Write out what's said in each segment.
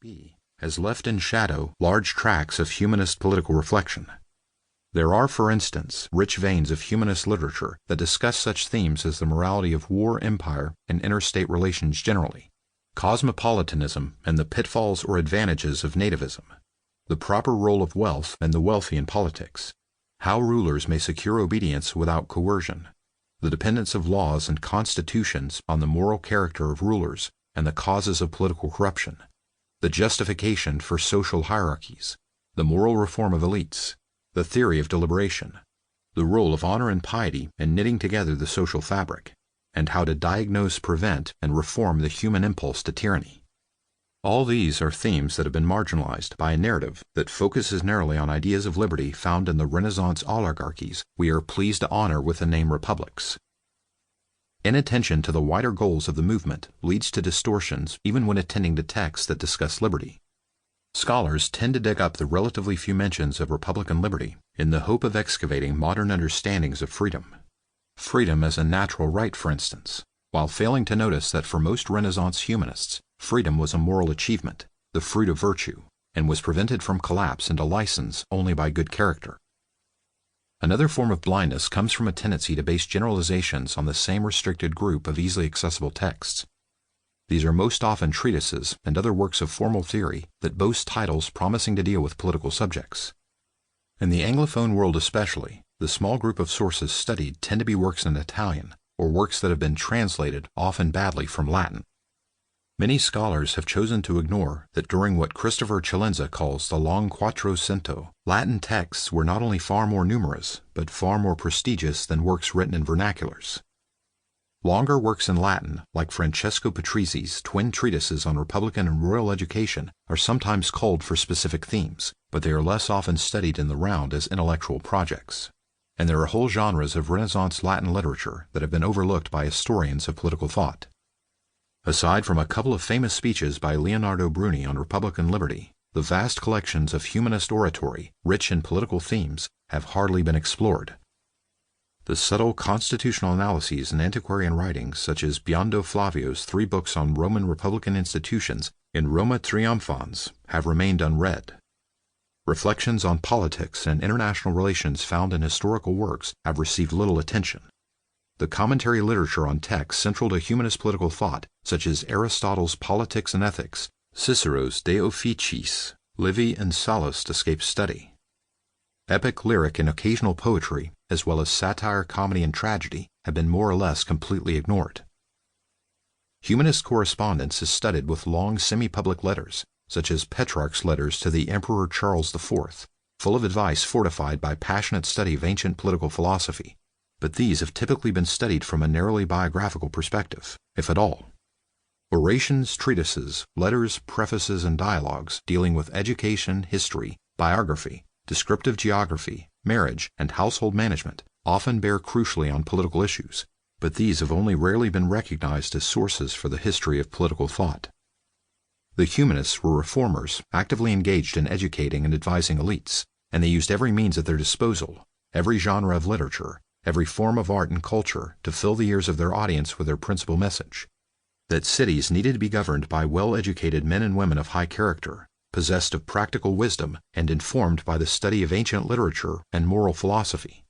B has left in shadow large tracts of humanist political reflection. There are, for instance, rich veins of humanist literature that discuss such themes as the morality of war, empire, and interstate relations generally, cosmopolitanism and the pitfalls or advantages of nativism, the proper role of wealth and the wealthy in politics, how rulers may secure obedience without coercion, the dependence of laws and constitutions on the moral character of rulers and the causes of political corruption, the justification for social hierarchies, the moral reform of elites, the theory of deliberation, the role of honor and piety in knitting together the social fabric, and how to diagnose, prevent, and reform the human impulse to tyranny. All these are themes that have been marginalized by a narrative that focuses narrowly on ideas of liberty found in the Renaissance oligarchies we are pleased to honor with the name republics. Inattention to the wider goals of the movement leads to distortions even when attending to texts that discuss liberty. Scholars tend to dig up the relatively few mentions of republican liberty in the hope of excavating modern understandings of freedom. Freedom as a natural right, for instance, while failing to notice that for most Renaissance humanists, freedom was a moral achievement, the fruit of virtue, and was prevented from collapse into license only by good character. Another form of blindness comes from a tendency to base generalizations on the same restricted group of easily accessible texts. These are most often treatises and other works of formal theory that boast titles promising to deal with political subjects. In the Anglophone world especially, the small group of sources studied tend to be works in Italian, or works that have been translated, often badly, from Latin. Many scholars have chosen to ignore that during what Christopher Celenza calls the long Quattrocento, Latin texts were not only far more numerous, but far more prestigious than works written in vernaculars. Longer works in Latin, like Francesco Patrizzi's twin treatises on republican and royal education, are sometimes culled for specific themes, but they are less often studied in the round as intellectual projects. And there are whole genres of Renaissance Latin literature that have been overlooked by historians of political thought. Aside from a couple of famous speeches by Leonardo Bruni on Republican liberty, the vast collections of humanist oratory, rich in political themes, have hardly been explored. The subtle constitutional analyses in antiquarian writings such as Biondo Flavio's 3 books on Roman republican institutions in Roma Triumphans have remained unread. Reflections on politics and international relations found in historical works have received little attention. The commentary literature on texts central to humanist political thought, such as Aristotle's Politics and Ethics, Cicero's De Officiis, Livy and Sallust, escape study. Epic, lyric, and occasional poetry, as well as satire, comedy, and tragedy, have been more or less completely ignored. Humanist correspondence is studied with long semi-public letters, such as Petrarch's letters to the Emperor Charles IV, full of advice fortified by passionate study of ancient political philosophy, but these have typically been studied from a narrowly biographical perspective, if at all. Orations, treatises, letters, prefaces, and dialogues dealing with education, history, biography, descriptive geography, marriage, and household management often bear crucially on political issues, but these have only rarely been recognized as sources for the history of political thought. The humanists were reformers actively engaged in educating and advising elites, and they used every means at their disposal, every genre of literature, every form of art and culture to fill the ears of their audience with their principal message: that cities needed to be governed by well-educated men and women of high character, possessed of practical wisdom and informed by the study of ancient literature and moral philosophy.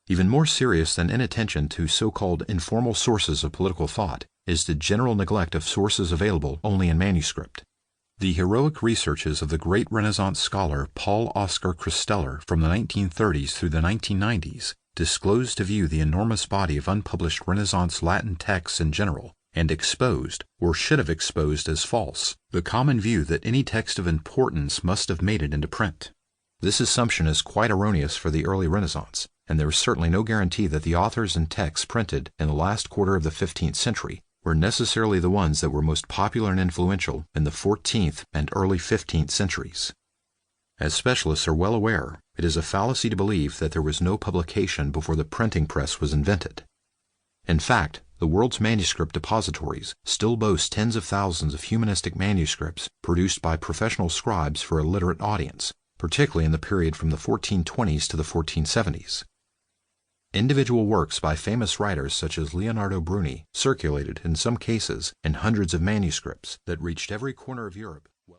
Even more serious than inattention to so-called informal sources of political thought is the general neglect of sources available only in manuscript. The heroic researches of the great Renaissance scholar Paul Oscar Christeller from the 1930s through the 1990s disclosed to view the enormous body of unpublished Renaissance Latin texts in general, and exposed, or should have exposed as false, the common view that any text of importance must have made it into print. This assumption is quite erroneous for the early Renaissance, and there is certainly no guarantee that the authors and texts printed in the last quarter of the 15th century were necessarily the ones that were most popular and influential in the 14th and early 15th centuries. As specialists are well aware, it is a fallacy to believe that there was no publication before the printing press was invented. In fact, the world's manuscript depositories still boast tens of thousands of humanistic manuscripts produced by professional scribes for a literate audience, particularly in the period from the 1420s to the 1470s. Individual works by famous writers such as Leonardo Bruni circulated, in some cases, in hundreds of manuscripts that reached every corner of Europe